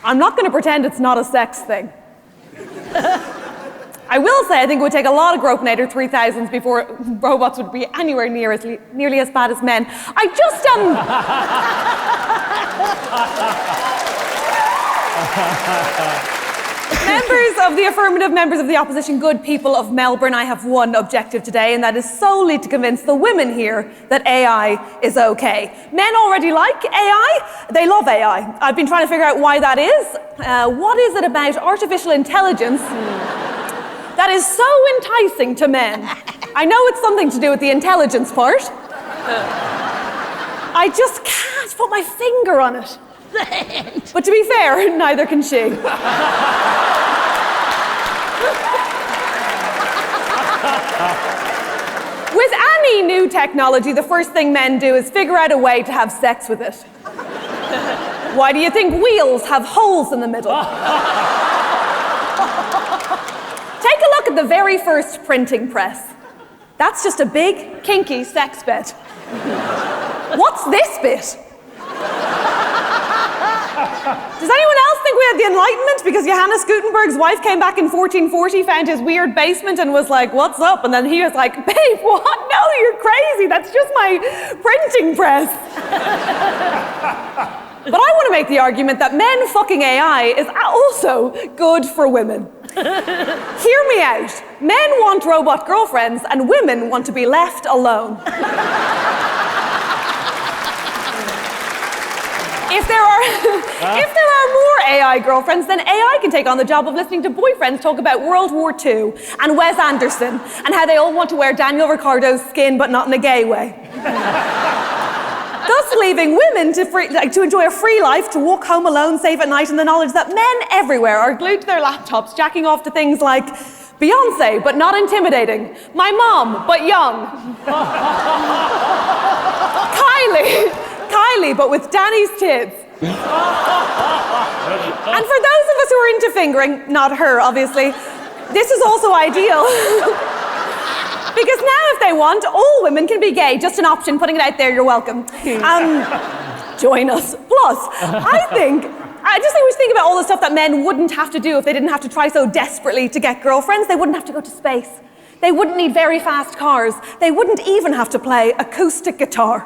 I'm not going to pretend it's not a sex thing. I will say I think it would take a lot of Gropinator 3000s before robots would be anywhere nearly as bad as men. I just Members of the affirmative, members of the opposition, good people of Melbourne, I have one objective today, and that is solely to convince the women here that AI is okay. Men already like AI. They love AI. I've been trying to figure out why that is. What is it about artificial intelligence that is so enticing to men? I know it's something to do with the intelligence part. I just can't put my finger on it. But to be fair, neither can she. With any new technology, the first thing men do is figure out a way to have sex with it. Why do you think wheels have holes in the middle? Take a look at the very first printing press. That's just a big, kinky sex bed. What's this bit? Does anyone else think we had the Enlightenment because Johannes Gutenberg's wife came back in 1440, found his weird basement and was like, what's up? And then he was like, babe, what? No, you're crazy. That's just my printing press. But I want to make the argument that men fucking AI is also good for women. Hear me out. Men want robot girlfriends and women want to be left alone. If there are more AI girlfriends, then AI can take on the job of listening to boyfriends talk about World War II and Wes Anderson and how they all want to wear Daniel Ricciardo's skin but not in a gay way. Thus leaving women to enjoy a free life, to walk home alone safe at night in the knowledge that men everywhere are glued to their laptops, jacking off to things like Beyonce, but not intimidating. My mom, but young. Kylie, but with Danny's tits. And for those of us who are into fingering, not her, obviously, this is also ideal. Because now if they want, all women can be gay. Just an option, putting it out there, you're welcome. Join us. Plus, I just always think about all the stuff that men wouldn't have to do if they didn't have to try so desperately to get girlfriends. They wouldn't have to go to space. They wouldn't need very fast cars. They wouldn't even have to play acoustic guitar.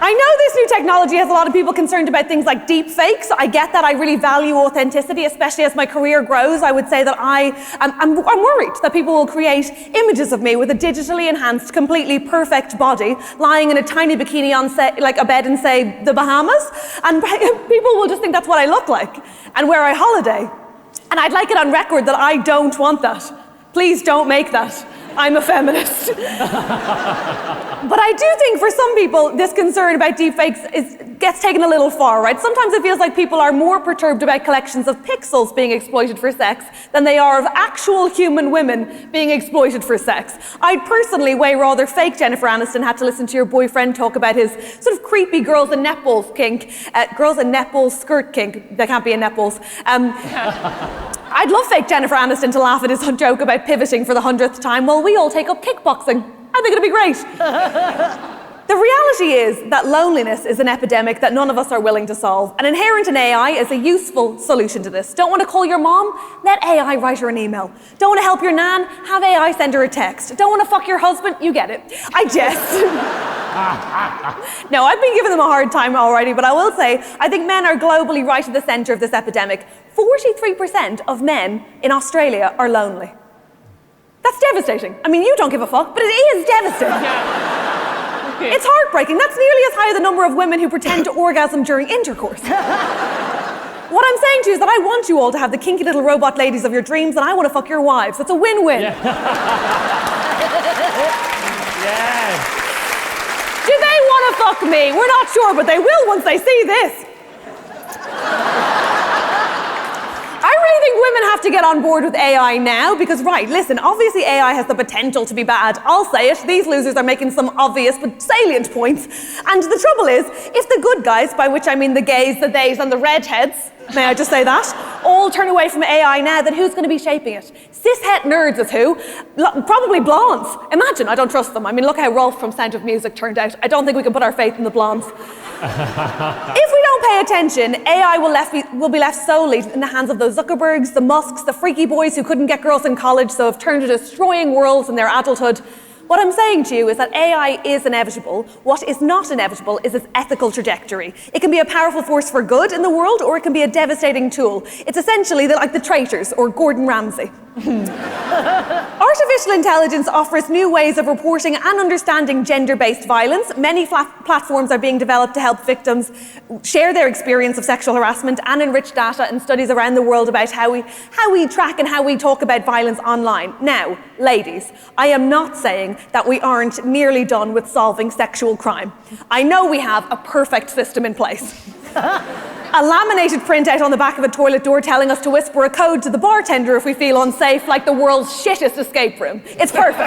I know this new technology has a lot of people concerned about things like deepfakes. I get that. I really value authenticity, especially as my career grows. I would say that I'm worried that people will create images of me with a digitally enhanced, completely perfect body, lying in a tiny bikini on like a bed in, say, the Bahamas, and people will just think that's what I look like and where I holiday. And I'd like it on record that I don't want that. Please don't make that. I'm a feminist. But I do think for some people, this concern about deepfakes gets taken a little far, right? Sometimes it feels like people are more perturbed about collections of pixels being exploited for sex than they are of actual human women being exploited for sex. I'd personally way rather fake Jennifer Aniston had to listen to your boyfriend talk about his sort of creepy girls and netballs kink, girls and netballs skirt kink. They can't be in netballs. I'd love fake Jennifer Aniston to laugh at his joke about pivoting for the 100th time while we all take up kickboxing. I think it'd be great. The reality is that loneliness is an epidemic that none of us are willing to solve, and inherent in AI is a useful solution to this. Don't want to call your mom? Let AI write her an email. Don't want to help your nan? Have AI send her a text. Don't want to fuck your husband? You get it. I jest. No, I've been giving them a hard time already, but I will say, I think men are globally right at the center of this epidemic. 43% of men in Australia are lonely. That's devastating. I mean, you don't give a fuck, but it is devastating. It's heartbreaking. That's nearly as high as the number of women who pretend to orgasm during intercourse. What I'm saying to you is that I want you all to have the kinky little robot ladies of your dreams, and I want to fuck your wives. It's a win-win. Yeah. Yes. Do they want to fuck me? We're not sure, but they will once they see this. I really think women have to get on board with AI now because, right, listen, obviously AI has the potential to be bad. I'll say it. These losers are making some obvious but salient points. And the trouble is, if the good guys, by which I mean the gays, the theys, and the redheads, may I just say that, all turn away from AI now, then who's going to be shaping it? Cishet nerds is who? Probably blondes. Imagine, I don't trust them. I mean, look how Rolf from Sound of Music turned out. I don't think we can put our faith in the blondes. If we don't pay attention, AI will be left solely in the hands of those Zuckerbergs, the Musks, the freaky boys who couldn't get girls in college, so have turned to destroying worlds in their adulthood. What I'm saying to you is that AI is inevitable. What is not inevitable is its ethical trajectory. It can be a powerful force for good in the world, or it can be a devastating tool. It's essentially like the traitors or Gordon Ramsay. Artificial intelligence offers new ways of reporting and understanding gender-based violence. Many platforms are being developed to help victims share their experience of sexual harassment and enrich data and studies around the world about how we track and how we talk about violence online. Now, ladies, I am not saying that we aren't nearly done with solving sexual crime. I know we have a perfect system in place. A laminated printout on the back of a toilet door telling us to whisper a code to the bartender if we feel unsafe, like the world's shittest escape room. It's perfect.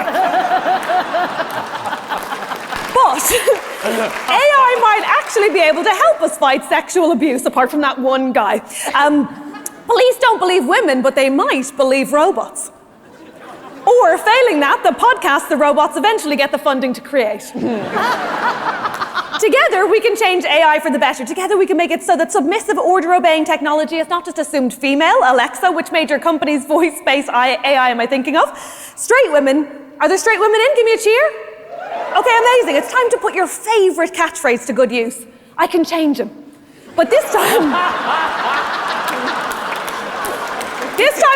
But AI might actually be able to help us fight sexual abuse, apart from that one guy. Police don't believe women, but they might believe robots. Or, failing that, the podcast the robots eventually get the funding to create. Together, we can change AI for the better. Together, we can make it so that submissive, order-obeying technology is not just assumed female. Alexa, which major company's voice-based AI am I thinking of? Straight women. Are there straight women in? Give me a cheer. Okay, amazing. It's time to put your favorite catchphrase to good use. I can change them. But this time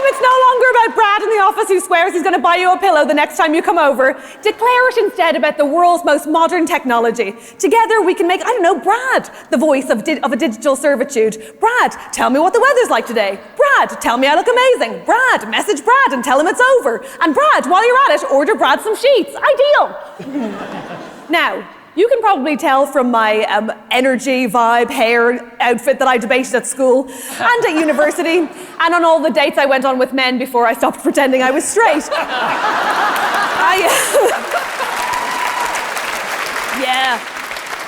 it's no longer about Brad in the office who swears he's going to buy you a pillow the next time you come over. Declare it instead about the world's most modern technology. Together we can make, Brad the voice of a digital servitude. Brad, tell me what the weather's like today. Brad, tell me I look amazing. Brad, message Brad and tell him it's over. And Brad, while you're at it, order Brad some sheets. Ideal. Now, you can probably tell from my energy, vibe, hair, outfit that I debated at school and at university and on all the dates I went on with men before I stopped pretending I was straight. Yeah.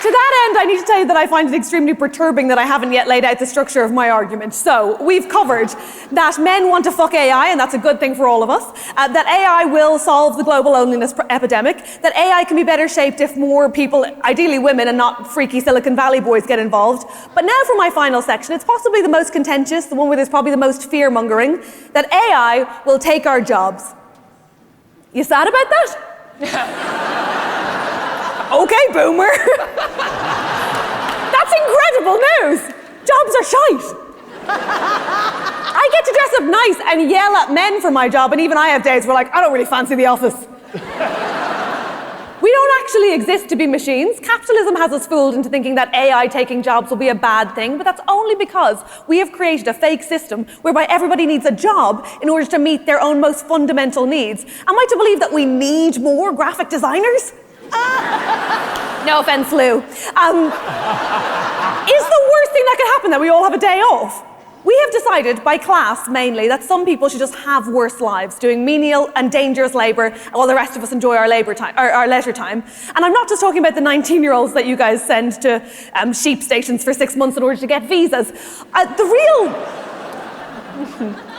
To that end, I need to tell you that I find it extremely perturbing that I haven't yet laid out the structure of my argument. So, we've covered that men want to fuck AI, and that's a good thing for all of us, that AI will solve the global loneliness epidemic, that AI can be better shaped if more people, ideally women and not freaky Silicon Valley boys, get involved. But now for my final section, it's possibly the most contentious, the one where there's probably the most fear-mongering, that AI will take our jobs. You sad about that? Okay, boomer. That's incredible news. Jobs are shite. I get to dress up nice and yell at men for my job, and even I have days where I don't really fancy the office. We don't actually exist to be machines. Capitalism has us fooled into thinking that AI taking jobs will be a bad thing, but that's only because we have created a fake system whereby everybody needs a job in order to meet their own most fundamental needs. Am I to believe that we need more graphic designers? No offense, Lou. Is the worst thing that could happen that we all have a day off? We have decided, by class mainly, that some people should just have worse lives, doing menial and dangerous labour, while the rest of us enjoy our leisure time. And I'm not just talking about the 19-year-olds that you guys send to sheep stations for 6 months in order to get visas.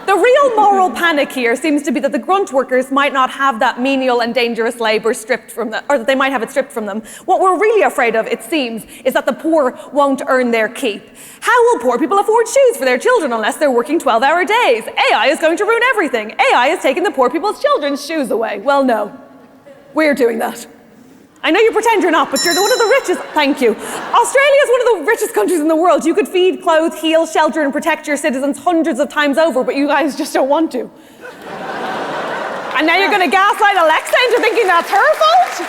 The real moral panic here seems to be that the grunt workers might not have that menial and dangerous labour stripped from them, or that they might have it stripped from them. What we're really afraid of, it seems, is that the poor won't earn their keep. How will poor people afford shoes for their children unless they're working 12-hour days? AI is going to ruin everything. AI is taking the poor people's children's shoes away. Well, no. We're doing that. I know you pretend you're not, but you're one of the richest. Thank you. Australia is one of the richest countries in the world. You could feed, clothe, heal, shelter, and protect your citizens hundreds of times over, but you guys just don't want to. And now you're going to gaslight Alexa into thinking that's her fault?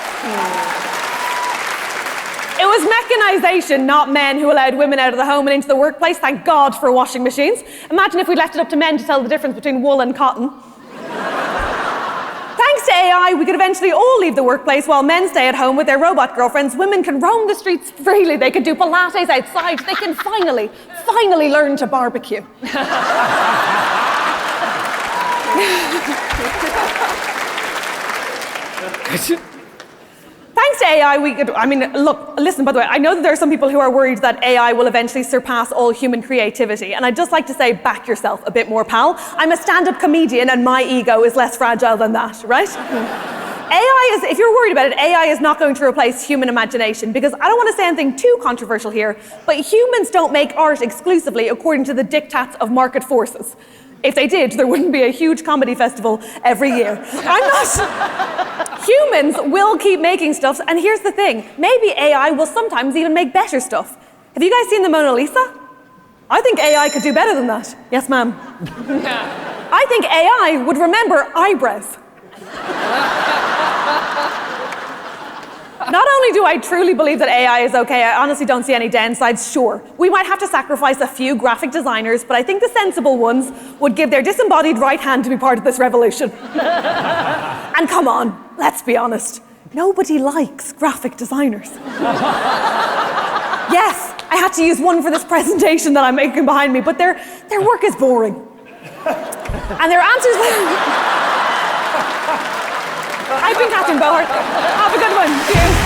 It was mechanization, not men, who allowed women out of the home and into the workplace. Thank God for washing machines. Imagine if we left it up to men to tell the difference between wool and cotton. Thanks to AI, we could eventually all leave the workplace while men stay at home with their robot girlfriends. Women can roam the streets freely. They can do Pilates outside. They can finally learn to barbecue. Thanks to AI, listen, by the way, I know that there are some people who are worried that AI will eventually surpass all human creativity, and I'd just like to say, back yourself a bit more, pal. I'm a stand-up comedian, and my ego is less fragile than that, right? if you're worried about it, AI is not going to replace human imagination, because I don't want to say anything too controversial here, but humans don't make art exclusively according to the diktats of market forces. If they did, there wouldn't be a huge comedy festival every year. Humans will keep making stuff, and here's the thing, maybe AI will sometimes even make better stuff. Have you guys seen the Mona Lisa? I think AI could do better than that. Yes, ma'am. I think AI would remember eyebrows. Not only do I truly believe that AI is okay, I honestly don't see any downsides, sure. We might have to sacrifice a few graphic designers, but I think the sensible ones would give their disembodied right hand to be part of this revolution. And come on, let's be honest. Nobody likes graphic designers. Yes, I had to use one for this presentation that I'm making behind me, but their work is boring. And their answers... I've been Catherine Bohart. Have a good one. Cheers.